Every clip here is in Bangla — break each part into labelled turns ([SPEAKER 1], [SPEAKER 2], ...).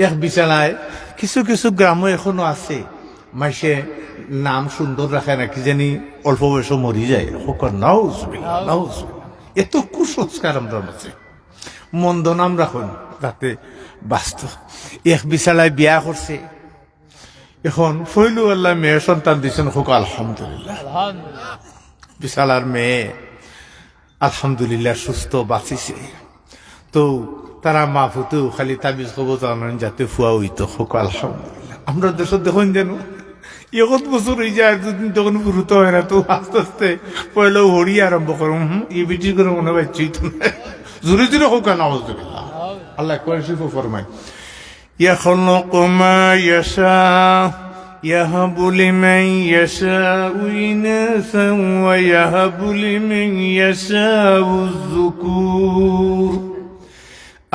[SPEAKER 1] এক বিছানায় কিছু কিছু গ্রামও এখনো আছে, মাইসে নাম সুন্দর রাখে না, কি জানি অল্প বয়সে মরি যায়। নাউজুবিল্লাহ, নাউজুবিল্লাহ। এত কুসংস্কার আমরা আছে, মন্দ নাম রাখুন যাতে বাস্তব। এক বিছানায় বিয়া করছে, এখন ফইলু আল্লাহ মেয়ে সন্তান দিচ্ছেন, হোক আলহামদুলিল্লাহ। বিশালার মেয়ে আলহামদুলিল্লাহ সুস্থ বাঁচিছে। তো তারা মা ফুতেও খালি তাবিজ কব জানেন যাতে ফুয়া হইতো, হোক আলহামদুলিল্লাহ। আমরা দেশত দেখুন যেন একত বছর হয়ে যায়, দুদিন তখন গুরুত্ব হয় না, তো আস্তে আস্তে পয়লাও হরি আরম্ভ করো, ই বিটি করে মনে পাচ্ছি তো জোরে জোরে হোক আলহামদুলিল্লাহ। আল্লাহ কোরআন ফরমায়, يخلق ما يشاء يهب لمن يشاء إناثا ويهب لمن يشاء الذكور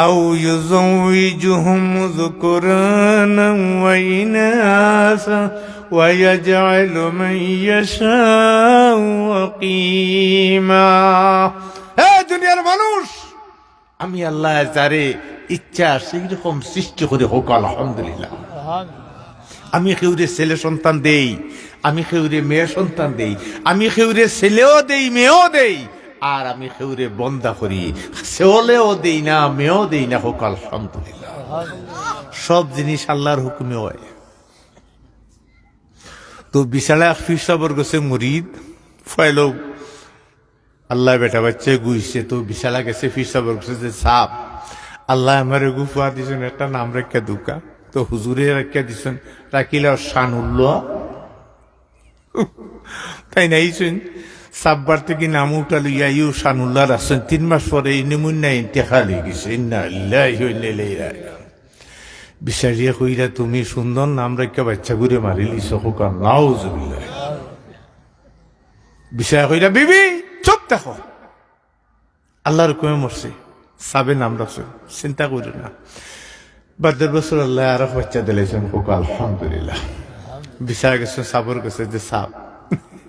[SPEAKER 1] أو يزوجهم ذكرانا وإناثا ويجعل من يشاء عقيما। হে দুনিয়ার মানুষ, আমি আল্লাহ যারে ইচ্ছা সেই রকম সৃষ্টি করে, হোক আলহামদুলিল্লাহ। আমি কেউরে ছেলে সন্তান দেই, আমি কেউরে মেয়ে সন্তান দেই, আমি কেউরে ছেলেও দেই মেয়েও দেই, আর আমি কেউরে বন্দা করি, ছেলেও দেই না মেয়েও দেই না, হোক আলহামদুলিল্লাহ। সব জিনিস আল্লাহর হুকুমে হয়। তো বিশালা ফিরসাবর গেছে মুরিদ ফয়ল, আল্লাহ বেটা বাচ্চা গুইছে। তো বিশালা গেছে ফিরসাবর গেছে যে সাপ, আল্লাহ আমার গুফা দিছেন একটা নাম রেখা দুকা। তো হুজুরে রেখা দিছেন রাখিল শানুল্লাহ, তাই নাইছেন সাববার থেকে নাম উঠালো ইয়াইও শানুল্লাহ আসছেন। 3 মাস পরে ইনিমুন্না ইন্তেকাল হয়ে গেছে। ইন্না লিল্লাহি ওয়া ইন্না ইলাইহি রাজিউন। বিচারিয়া কইরা তুমি সুন্দর নাম রেখা বাচ্চা ঘুরে মারি লিছ, হোক নাউজুবিল্লাহ। বিচার কইরা বিবি চুপ থাকো, আল্লাহর হুকুমে মরছে, সাবে নাম রাখছে, চিন্তা করি না। 12 বছর আল্লাহ আরো বাচ্চা দিলেছেন, হোক আলহামদুলিল্লাহ। বিচার গেছে সাবর গেছে যে সাব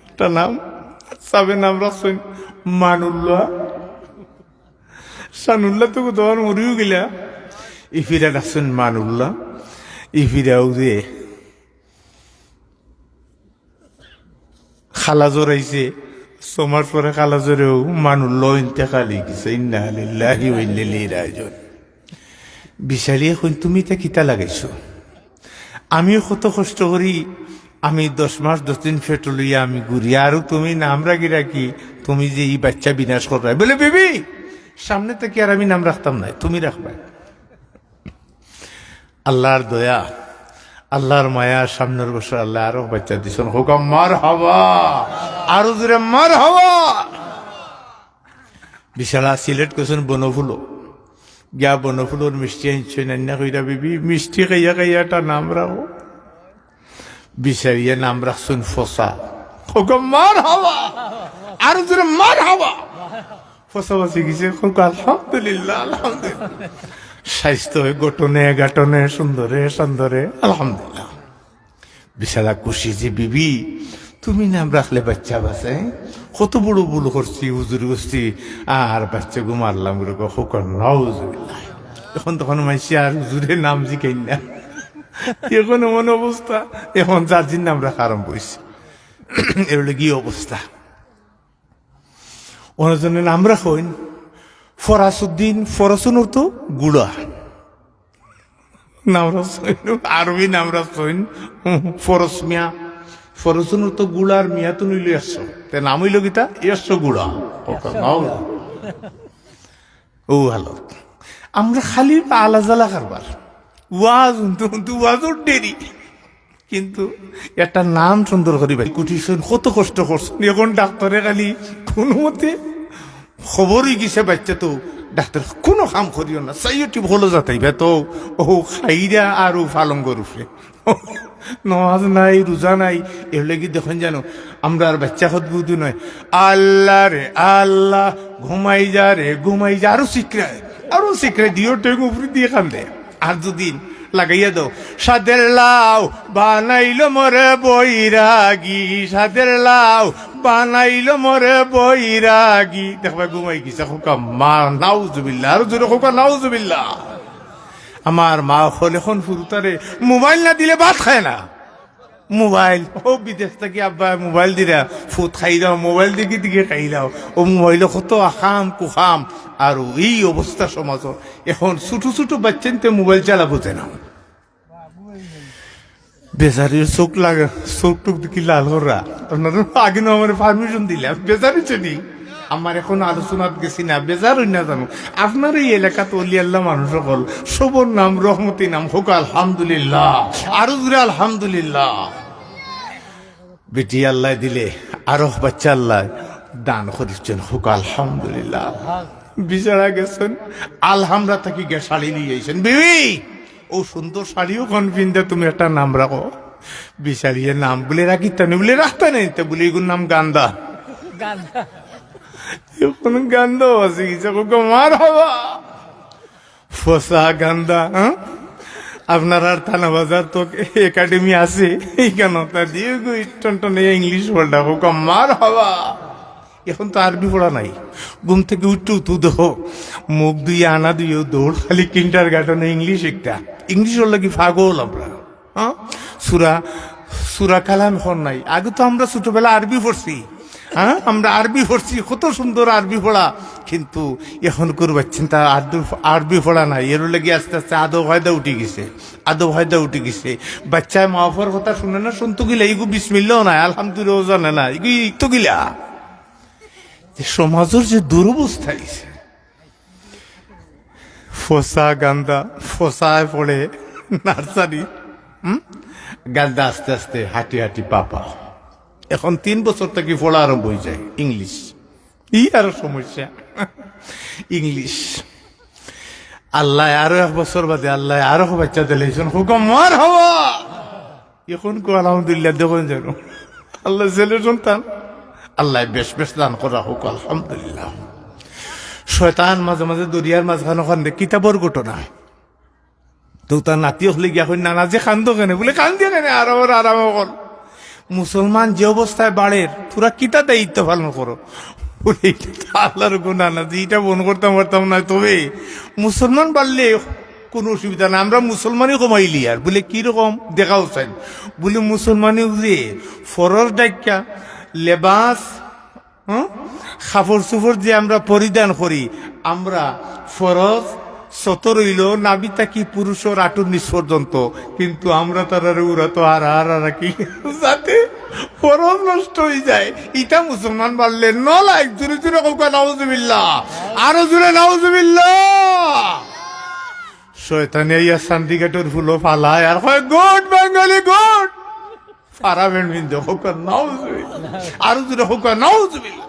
[SPEAKER 1] একটা নাম, সাবে নাম রাখছেন মানুল্লাহ। শানুল্লাহ তো তোমার মরিও গেলা, ইফিরা রাখছেন মানুল্লাহ। ইফিরাও যে খালা জোরাইছে, সোমার পরে খালা জোরেও মানুল্লাহ ইন্তেকালি গেছে। ইন্না লিল্লাহি ওয়া ইন্না ইলাইহি রাজিউন। বিচারিয়ে কই তুমি তা কিতা লাগাইছো? আমিও কত কষ্ট করি, আমি 10 মাস 10 দিন ফেটো লইয়া আমি ঘুরি, আরো তুমি নাম রাখি রাখি তুমি যে এই বাচ্চা বিনাশ করাই। বলে বিবি সামনে থেকে আর আমি নাম রাখতাম না, তুমি রাখবা। আল্লাহর দয়া, আল্লাহর মায়া, সামনের বছর আল্লাহ আরো বাচ্চা দিছেন, হোক মার হাওয়া, আরো জোরে মার হাওয়া। বিশালা সিলেট করছেন বনফুলো, গিয়া বনফুলোর মিষ্টি আনছেন, আন্না কইরা বিবি মিষ্টি খাইয়া খাইয়া একটা নাম রাখো। বিচারিয়া নাম রাখছেন ফসা, হোক মার হাওয়া, আরো জোরে মার হাওয়া। ফসা বাঁচি গেছে, হোক আলহামদুলিল্লাহ, আলহামদুলিল্লাহ। স্বাস্থ্য গঠনে গাটনে সুন্দরে সুন্দরে আলহামদুলিল্লাহ। বিশালা খুশি যে বিবি তুমি নাম রাখলে বাচ্চা বাঁচে, কত বড় ভুল করছি, হুজুর করছি আর বাচ্চা গু মারলাম, হোক নাউজুবিল্লাহ। এখন তখন মাইসি আর হুজুরে নাম জিকাই না, এখন এমন অবস্থা, এখন জার্জির নাম রাখা আরম্ভ হয়েছে। এগুলো কি অবস্থা? অনেকজনের নাম রাখেন ফরাসুদ্দিন, ফরাসুনুর তো গুড়া নাম রাখছেন, আরবি নাম রাখছেন ফরস মিয়া। ফরসুনুর তো গুড়ার মিয়া তো নিল 100, তে নাম হইল গীতা 100 গুড়া। ও হ্যালো, আমরা খালি আলাজালা কারবার, ওয়াজ ওয়াজও দেরি, কিন্তু একটা নাম সুন্দর করি ভাই কুটিছেন, কত কষ্ট করছেন। এখন ডাক্তারে খালি কোনো মতে খবরই গেছে বাচ্চা, তো ডাক্তার কোনো কাম করিও না, চাইটি ভালো যাতাইবে তো ও খাইরা আর ফালঙ্গ রূপে নামাজ নাই রোজা নাই। এগুলো কি দেখেন জানো, আমরা আর বাচ্চা খত বুধু নয়, আল্লাহ রে আল্লাহ ঘুমাই যা রে ঘুমাই যা, আরো শিখরায় দিও টেক উপরে দিয়ে কান্দে। আর দুদিন লাগাইয়া দাও, সাদের লাউ বানাইলো মরে বৈরাগী, সাদের লাউ বানাইলো মরে বৈরাগী, দেখবা ঘুমাই গেছে। খোকা মা নাউজুবিল্লাহ, আর জোরে খোকা নাউজুবিল্লাহ। আমার মা হল এখন ফুরুতারে মোবাইল না দিলে ভাত খায় না। মোবাইল ও বিদেশ থেকে আব্বা মোবাইল দিলা ফুট খাই দাও, মোবাইল দিকে দিকে খাই দাও। ও মোবাইল কত আখাম কুখাম। আর এই অবস্থা সমাজত এখন ছোট ছোট বাচ্চাতে মোবাইল চালা বোঝে না। বেচারির চোখ লাগে, চোখ টুক দেখি লাল করা। আপনাদের আগে না আমার পারমিশন দিলাম, বেচারি চলি আমার এখন আলোচনাত গেছি না, বেজার হই না জানো। আপনার এই এলাকাত অলি আল্লাহ মানুষ সকল সবর নাম রহমতি নাম হোক আলহামদুলিল্লাহ, আরো জুড়ে আলহামদুলিল্লাহ। বেটি আল্লাহ দিলে আরো বাচ্চা আল্লাহ দান করেছেন, হোক আলহামদুলিল্লাহ। বিচারা গেছেন আলহামরা থাকি গে শাড়ি নিয়ে আইছেন, বিবি ও সুন্দর শাড়িও কোন পিন্দা তুমি একটা নাম রাখো। বিচারিয়ে নাম বলে রাখি তা বলে রাখতে নেই তা বলে এগুলোর নাম গান্দা। এখন গান্দা আছে কিছু মার হবা ফসা গান্দা। আপনার আর থানা বাজার তো একাডেমি আছে এইখানে তা দিয়ে টনটনে ইংলিশ বলটা হোক মার হবা। এখন তো আরবি পড়া নাই, ঘুম থেকে উঠতে উঠু দেখো মুখ দুই আনা দুইও দৌড় খালি কিন্টার গার্ডেনে ইংলিশ একটা। ইংলিশ হল কি পাগল আমরা। হ্যাঁ সুরা সুরা কালাম এখন নাই, আগে তো আমরা ছোটবেলা আরবি পড়ছি। হ্যাঁ আমরা আরবি পড়ছি, কত সুন্দর আরবি পড়া। কিন্তু এখন করবাচ্ছেন তা আরবি পড়া নাই, এর লেগে আস্তে আস্তে আদব হয়দা উঠে গেছে, আদব হয়দা উঠে গেছে। বাচ্চায় মাফার কথা শুনে না, শুনতো গিলা এগু বিসমিল্লাও নাই, আলহামদুলিল্লাহ জানে না, এগু তো গিলা। সমাজের যে দুরবস্থা হয়েছে, ফসা গান্দা ফসায় পড়ে নার্সারি, গান্দা আস্তে আস্তে হাঁটি হাঁটি পাপা। এখন 3 বছর থেকে পড়া আরম্ভ হয়ে যায় ইংলিশ। আরো সমস্যা ইংলিশ। আল্লাহ আরো 1 বছর বাদে আল্লাহ আরো বাচ্চা দিলেছেন, হুকুম মার হওয়া। এখন কো আলহামদুলিল্লাহ দেখুন যেন আল্লাহ ছেলে সন্তান আল্লাহ বেশ বেশ দান করা হোক আলহামদুলিল্লাহ। শয়তান মাঝে মাঝে দরিয়ার মাঝখানে খান্দে কিতাবর ঘটনা তো তার নাতি হলে গিয়া কই নানা যে কান্দ কেনে বলে কান্দিয়ে কেনে আরাম কর। মুসলমান যে অবস্থায় বাড়ের তোরা কিতা দায়িত্ব পালন করো বলে আল্লাহর গুণা না যে এটা বন করতাম পারতাম না। তবে মুসলমান বাড়লে কোনো অসুবিধা না, আমরা মুসলমানই কমাইলি আর বলে কিরকম দেখাও চাই বলে মুসলমানই যে ফরজ ডাক্কা লেবাস কাপড় চোপড় যে আমরা পরিধান করি, আমরা ফরজ 17 রইল নাবি থাকি পুরুষের আটুর নিচ পর্যন্ত, কিন্তু আমরা তারা ওরা তো আর কি যাতে ফরজ নষ্ট হয়ে যায়। ইটা মুসলমান বাড়লে নলাইক জোরে জোরে কৌকা নাউজুবিল্লাহ, আরো জোরে নাউজুবিল্লাহ। শয়তানে ইয়া সান্ডিঘাটের ফুলো ফালায় আর হয় গুড বেঙ্গলি গুড পারাবেন বিন্দু হোক নাউজুবিল্লাহ, আরো জোরে হোক নাউজুবিল্লাহ।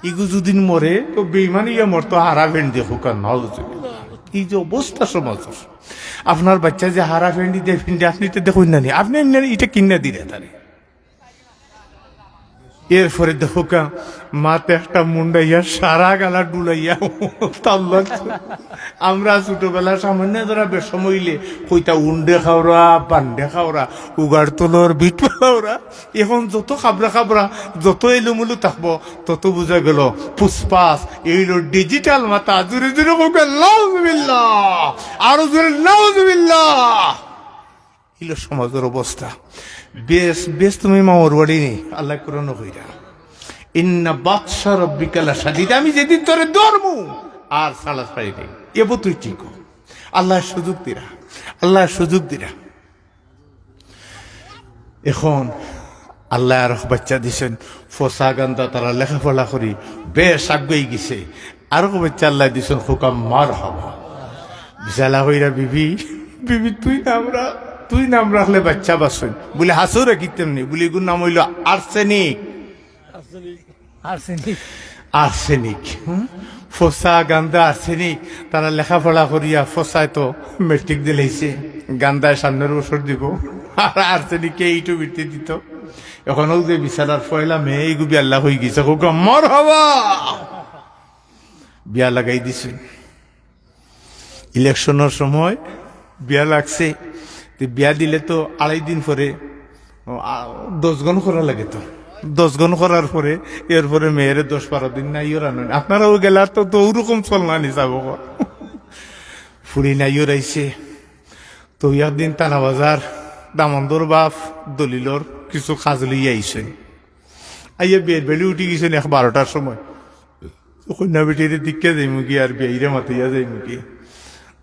[SPEAKER 1] ইগু যদিন মরে তো বেইমানি ইয়া মরতো হারা ভেন্ডি হোক নাউজুবিল্লাহ। এই যে অবস্থা সমাজের, আপনার বাচ্চা যে হারা ভেন্ডি দিয়ে ভেন্ডি আপনি তো দেখুন না, আপনি এটা কিনে দিলে তারে। এরপরে দেখো মাতে একটা মুন্ডাইয়া সারা গালা ডুলাইয়া তাল লাগছে। আমরা ছোটবেলা সামান্য ধরা বেশম হইলে কইতা উন্ডে খাওরা পান্ডে খাওরা উগার তোলর বিট খাওরা। এখন যত খাবরা যত এলোমেলো থাকবো তত বোঝা গেল পুষ্পাস এইল ডিজিটাল মাথা। জোরে জোরে কইবে নাউজুবিল্লাহ, আরো জোরে নাউজুবিল্লাহ। এলো সমাজের অবস্থা। বেশ বেশ তুমি মামর বাড়ি নি আল্লাহ কোরআন কইরা ইন্না বাদশা রাব্বিকা লাশাদীদ, আমি যেদিন তোরে ধরমু আর সালাস পাই দেই এবো তুই ঠিক আল্লাহ সুযোগ দিরা, আল্লাহ সুযোগ দিরা। এখন আল্লাহ আর বাচ্চা দিছেন ফসা গান্দা, তারা লেখাপড়া করি বেশ আগুই গেছে। আরো বাচ্চা আল্লাহ দিছেন হুকাম মার হওয়া। বিশালা হইরা বিবি বিবি তুই নাম রাখলে বাচ্চা বাসন বলে হাসো রাখি তেমনি বলে এগুলোর নাম হইল আর্সেনিক। আর্সেনিক ফসা গান্দা আর্সেনিক। তারা লেখাপড়া করিয়া ফসায় তো মেট্রিক দিলেছে, গান্দায় সামনের বছর দিব আর আর্সেনিককে এইটু বৃত্তি দিত। এখনও যে বিশালার পয়লা মেয়ে এইগু বিয়া লাগ হয়ে গেছে, মর হবা বিয়া লাগাই দিছে। ইলেকশনের সময় বিয়া লাগছে, বিয়া দিলে তো 2.5 দিন পরে 10 গণ করা লাগে। তো 10 গণ করার পরে এরপরে মেয়ের 10-12 দিন না ইয়ে রান। আপনারাও গেলা তো ওরকম চল না নি যাব ফুড়ি না ইয়ে রাইছে। তো একদিন টানা বাজার দামন্দর বাপ দলিলর কিছু কাজ লইয়া আইসেন, আইয়া বিয়ের বেলি উঠি গেছেন 12টার সময়। কন্যা বেটিরে দিকে যাইমুখী আর বিয়াইরে মাতিয়া যাইমুখী,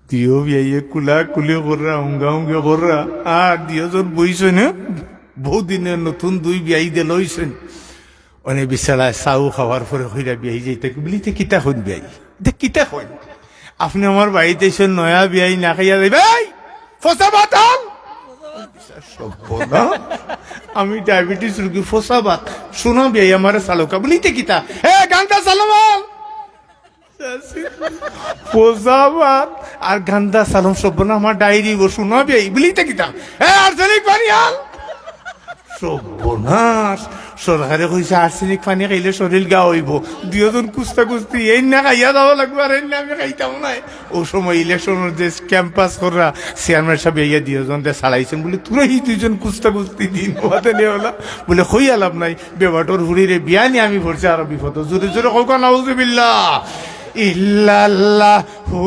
[SPEAKER 1] দিও বিয়াইয়ে কুলা কুলি কররা উঙ্গা উঙ্গে কররা, আর দিওজন বইছেন বহুদিনের নতুন দুই বিয়াই দে লইছেন। অনেক বিশালায় চাউ খাওয়ার পরে হইরা বিয়াই যাইতে বলিতে কিতা হইন বিয়াই, দে কিতা হইন আপনি আমার বাড়িতে এসে নয়া বিয়াই না খাইয়া যাই ভাই ফসা বাতাল। আমি ডায়াবেটিস রুগী, ফসা ভাত শোনা বিয়াই আমার চালকা বলিতে কিতা হে গান্তা সালামাল ফসা ভাত আর গান্দা সালাম সব না আমার ডায়েরি গো শোনা বিয়াই বলিতে কিতা হে আর্সেনিক পানি আল। সর্বনাশ, সরকারে কইছে আর্সেনিক পানি খাইলে শরীর গা হইব, দুজন কুস্তা কুস্তি এই না খাইয়া যাওয়া লাগবে, আর এই না আমি খাইতাম নাই। ও সময় ইলেকশনের যে ক্যাম্পাস করা চেয়ারম্যান সাহেব ইয়া দুজন ছাড়াইছেন বলে তোরা এই দুজন কুস্তা কুস্তি দিন হলা বলে হই আলাপ নাই, বেবাটোর হুড়িরে বিয়া নিয়ে আমি ভরছি আরো বিপদ। জোরে জোরে হোক নাউজুবিল্লাহ ইল্লাল্লাহু